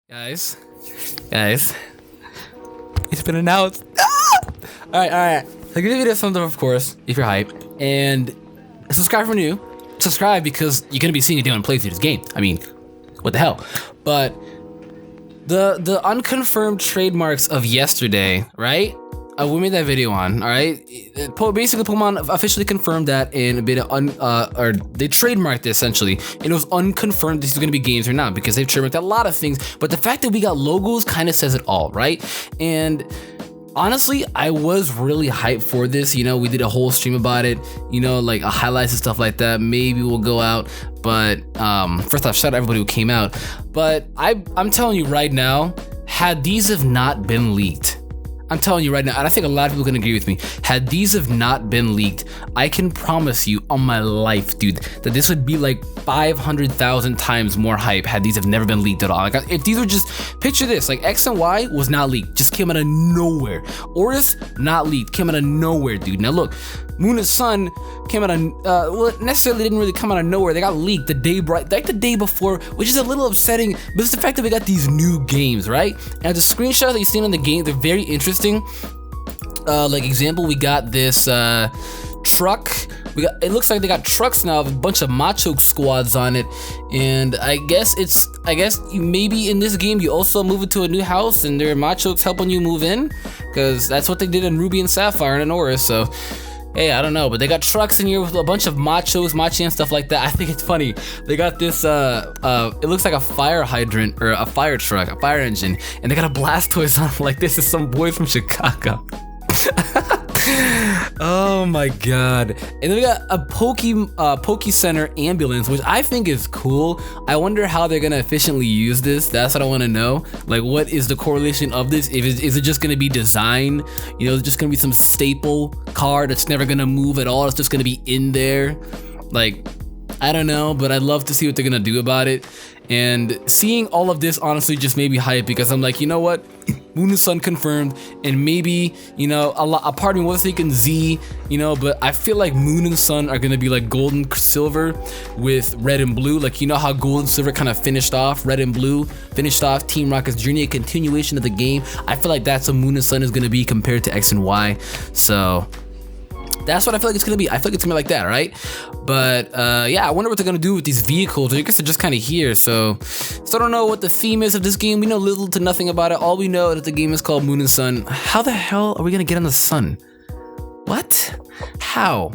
Guys, it's been announced. All right. So give the video a thumbs up, of course, if you're hype, and subscribe for new. Subscribe because you're gonna be seeing Dylan play through this game. I mean, what the hell? But the unconfirmed trademarks of yesterday, right? We made that video on, all right? Basically, Pokemon officially confirmed that in a bit of or they trademarked it essentially, and it was unconfirmed this is gonna be games or not because they've trademarked a lot of things. But the fact that we got logos kind of says it all, right? And honestly, I was really hyped for this. You know, we did a whole stream about it. You know, like highlights and stuff like that. Maybe we'll go out. But first off, shout out everybody who came out. But I'm telling you right now, had these have not been leaked. I'm telling you right now, and I think a lot of people can agree with me, had these have not been leaked, I can promise you on my life, dude, that this would be like 500,000 times more hype had these have never been leaked at all. Like, if these were just, picture this, like X and Y was not leaked, just came out of nowhere. Oris, not leaked, came out of nowhere, dude. Now look, Moon and Sun came out of, well, necessarily didn't really come out of nowhere. They got leaked the day before, which is a little upsetting, but it's the fact that we got these new games, right? And the screenshots that you've seen on the game, they're very interesting. Like example, we got this truck. It looks like they got trucks now with a bunch of Machoke squads on it, and I guess maybe in this game you also move into a new house and there are Machokes helping you move in, because that's what they did in Ruby and Sapphire and in Oris. So hey, I don't know, but they got trucks in here with a bunch of Machos, Machi and stuff like that. I think it's funny. They got this, it looks like a fire hydrant or a fire truck, a fire engine, and they got a Blastoise on it like this is some boy from Chicago. Oh my god. And then we got a Poke Center ambulance, which I think is cool. I wonder how they're gonna efficiently use this. That's what I want to know. Like, what is the correlation of this? Is it just gonna be design? You know, it's just gonna be some staple car that's never gonna move at all. It's just gonna be in there. Like, I don't know, but I'd love to see what they're gonna do about it. And seeing all of this honestly just made me hype, because I'm like, you know what? Moon and Sun confirmed, and maybe, you know, a part of me was thinking Z, you know, but I feel like Moon and Sun are gonna be like Gold and Silver with Red and Blue. Like, you know how Gold and Silver kind of finished off, Red and Blue finished off Team Rocket's journey, a continuation of the game. I feel like that's what Moon and Sun is gonna be compared to X and Y. So that's what I feel like it's gonna be. I feel like it's gonna be like that, right? But yeah, I wonder what they're gonna do with these vehicles. I guess they're just kind of here. So I don't know what the theme is of this game. We know little to nothing about it. All we know is that the game is called Moon and Sun. How the hell are we gonna get on the sun? What? How?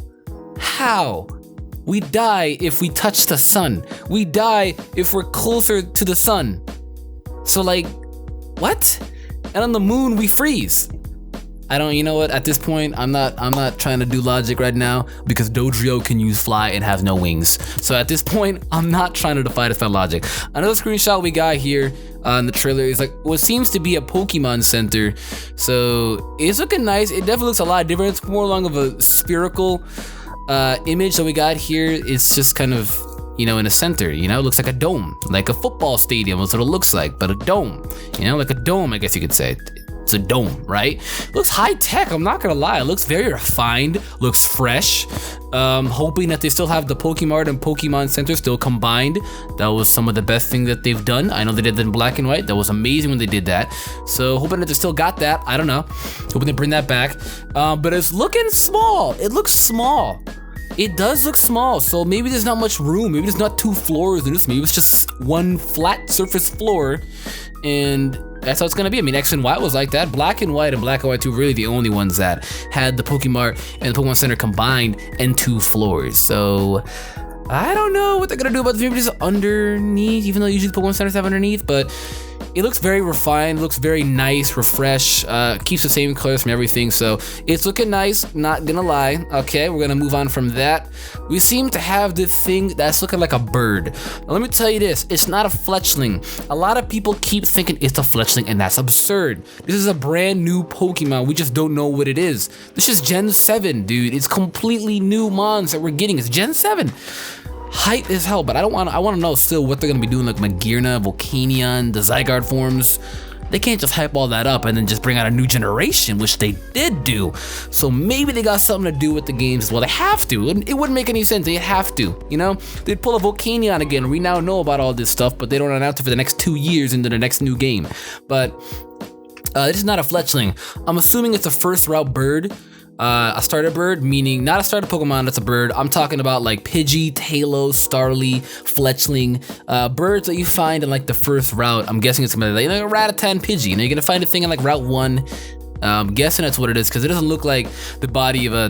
We die if we touch the sun. We die if we're closer to the sun. So like, what? And on the moon we freeze. You know what, at this point, I'm not trying to do logic right now, because Dodrio can use fly and has no wings. So at this point, I'm not trying to defy logic. Another screenshot we got here in the trailer is like what seems to be a Pokemon Center. So it's looking nice. It definitely looks a lot different. It's more along of a spherical image that we got here. It's just kind of, you know, in a center, you know, it looks like a dome, like a football stadium. That's what it looks like, but a dome, you know, like a dome, I guess you could say. It's a dome, right? Looks high tech, I'm not gonna lie. It looks very refined, looks fresh. Hoping that they still have the Pokemart and Pokemon Center still combined. That was some of the best thing that they've done. I know they did that in black and white. That was amazing when they did that. So hoping that they still got that. I don't know. Hoping they bring that back. But it's looking small. It looks small. It does look small, so maybe there's not much room. Maybe there's not 2 floors in this. Maybe it's just one flat surface floor, and that's how it's gonna be. I mean, X and Y was like that. Black and White and Black and White 2 were really the only ones that had the Pokemart and the Pokemon Center combined and 2 floors. So I don't know what they're gonna do about this. Maybe just underneath, even though usually the Pokemon Centers have underneath, but it looks very refined, looks very nice, refresh, keeps the same colors from everything, so it's looking nice, not gonna lie. Okay, we're gonna move on from that. We seem to have this thing that's looking like a bird. Now, let me tell you this, it's not a fletchling. A lot of people keep thinking it's a fletchling, and that's absurd. This is a brand new Pokemon, we just don't know what it is. This is Gen 7, dude. It's completely new mons that we're getting. It's Gen 7. Hype as hell, but I want to know still what they're gonna be doing, like Magearna, Volcanion, the Zygarde forms. They can't just hype all that up and then just bring out a new generation, which they did do. So maybe they got something to do with the games as well. They have to. It wouldn't make any sense. They have to, you know? They'd pull a Volcanion again. We now know about all this stuff, but they don't announce it for the next 2 years into the next new game. But this is not a Fletchling. I'm assuming it's a first route bird. A starter bird, meaning not a starter Pokemon, that's a bird. I'm talking about like Pidgey, Tailo, Starly, Fletchling, birds that you find in like the first route. I'm guessing it's gonna be like Rattata, Pidgey. You know, you're gonna find a thing in like Route 1. I'm guessing that's what it is because it doesn't look like the body of a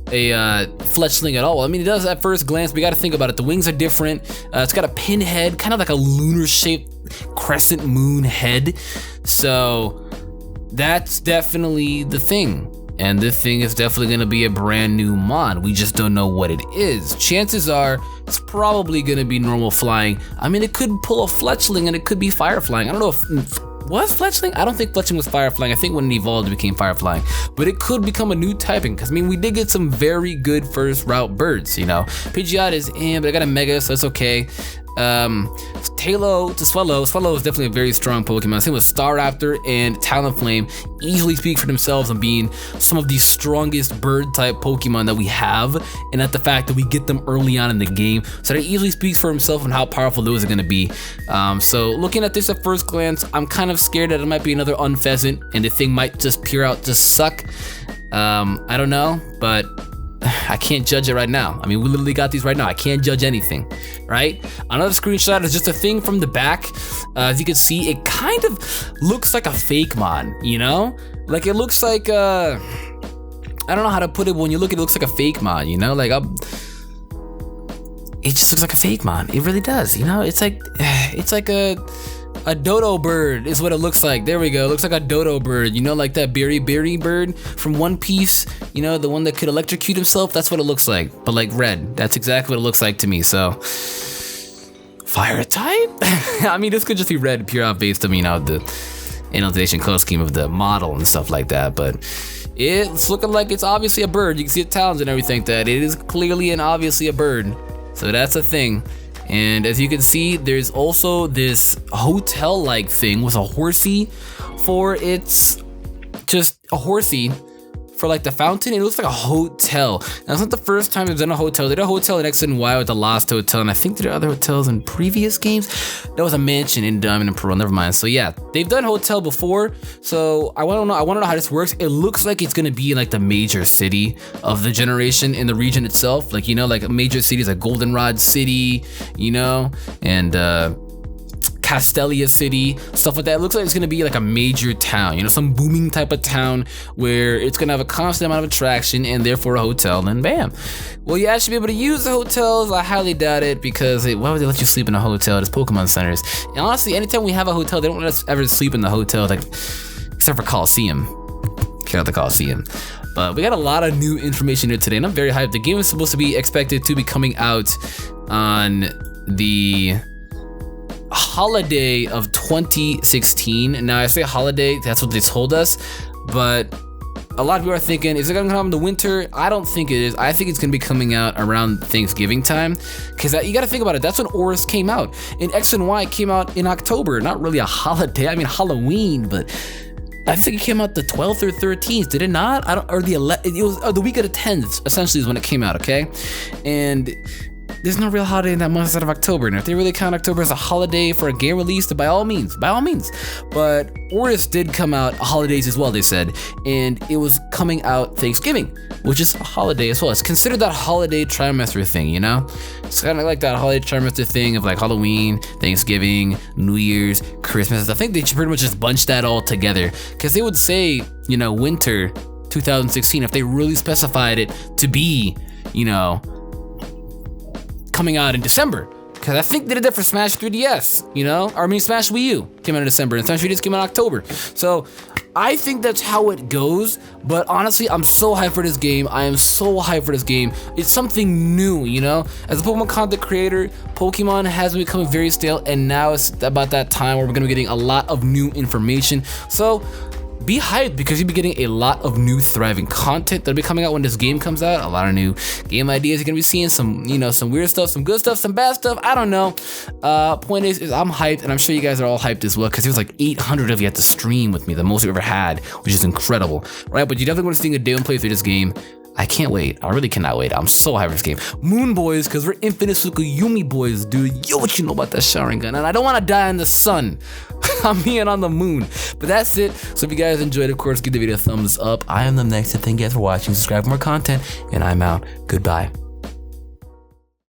Fletchling at all. I mean, it does at first glance, but you gotta think about it. The wings are different. It's got a pin head, kind of like a lunar shaped crescent moon head. So that's definitely the thing. And this thing is definitely going to be a brand new mod. We just don't know what it is. Chances are it's probably going to be normal flying. I mean, it could pull a Fletchling and it could be fire flying. I don't know if was Fletchling? I don't think Fletchling was fire flying. I think when it evolved, it became fire flying. But it could become a new typing because I mean, we did get some very good first route birds. You know, Pidgeot is in, but I got a Mega, so it's okay. Tailo to Swellow is definitely a very strong Pokemon. Same with Staraptor and Talonflame easily speak for themselves on being some of the strongest bird type Pokemon that we have, and at the fact that we get them early on in the game, so that easily speaks for himself on how powerful those are going to be. So looking at this at first glance, I'm kind of scared that it might be another Unpheasant and the thing might just pure out just suck. I don't know, but I can't judge it right now. I mean, we literally got these right now. I can't judge anything, right? Another screenshot is just a thing from the back. As you can see, it kind of looks like a fake mon, you know? Like it looks like, I don't know how to put it, but when you look at it, it looks like a fake mon, you know? Like, it just looks like a fake mon. It really does, you know? It's like a dodo bird is what it looks like. There we go. It looks like a dodo bird. You know, like that berry bird from One Piece. You know, the one that could electrocute himself. That's what it looks like, but like red. That's exactly what it looks like to me. So, fire type? I mean, this could just be red pure out based on, you know, the annotation color scheme of the model and stuff like that. But it's looking like it's obviously a bird. You can see the talons and everything. That it is clearly and obviously a bird. So that's a thing. And as you can see, there's also this hotel-like thing with a horsey for its, just a horsey for like the fountain. It looks like a hotel. Now, it's not the first time they've done a hotel. They did a hotel in X and Y with the Lost Hotel, and I think there are other hotels in previous games. There was a mansion in Diamond and Pearl, never mind. So yeah, they've done hotel before. So I want to know how this works. It looks like it's gonna be like the major city of the generation in the region itself. Like, you know, like major cities like Goldenrod City, you know, and Castelia City, stuff like that. It looks like it's gonna be like a major town, you know, some booming type of town where it's gonna have a constant amount of attraction and therefore a hotel, then bam. Will you actually be able to use the hotels? I highly doubt it because why would they let you sleep in a hotel? There's Pokemon centers. And honestly, anytime we have a hotel, they don't let us ever sleep in the hotel, like, except for Coliseum. Care out the Coliseum. But we got a lot of new information here today and I'm very hyped. The game is supposed to be expected to be coming out on the holiday of 2016. Now I say holiday, that's what they told us, but a lot of people are thinking, is it gonna come in the winter? I don't think it is. I think it's gonna be coming out around Thanksgiving time, because you gotta think about it, that's when Oris came out, and X and Y came out in October. Not really a holiday, I mean Halloween, but I think it came out the 12th or 13th, did it not? Or the 11th, it was the week of the 10th, essentially is when it came out, okay? And there's no real holiday in that month outside of October, and if they really count October as a holiday for a game release, then by all means. But Oris did come out holidays as well, they said, and it was coming out Thanksgiving, which is a holiday as well. It's considered that holiday trimester thing, you know? It's kind of like that holiday trimester thing of like Halloween, Thanksgiving, New Year's, Christmas. I think they should pretty much just bunch that all together, because they would say, you know, winter 2016 if they really specified it to be, you know, coming out in December, because I think they did that for Smash 3DS, you know, or I mean Smash Wii U came out in December and Smash 3DS came out in October. So I think that's how it goes, but honestly, I'm so hyped for this game. I am so hyped for this game. It's something new, you know? As a Pokemon content creator, Pokemon has been becoming very stale, and now it's about that time where we're gonna be getting a lot of new information. So be hyped because you'll be getting a lot of new thriving content that'll be coming out when this game comes out. A lot of new game ideas. You're gonna be seeing some, you know, some weird stuff, some good stuff, some bad stuff. I don't know. Point is I'm hyped, and I'm sure you guys are all hyped as well because there's like 800 of you at the stream with me, the most we've ever had, which is incredible, right? But you definitely want to see a day and play through this game. I can't wait. I really cannot wait. I'm so hyped for this game. Moon boys, because we're Infinite Tsukuyumi boys, dude. Yo, what you know about that Sharingan? And I don't want to die in the sun. I'm being on the moon. But that's it. So if you guys enjoyed, of course, give the video a thumbs up. I am Numbnexus. Thank you guys for watching. Subscribe for more content, and I'm out. Goodbye.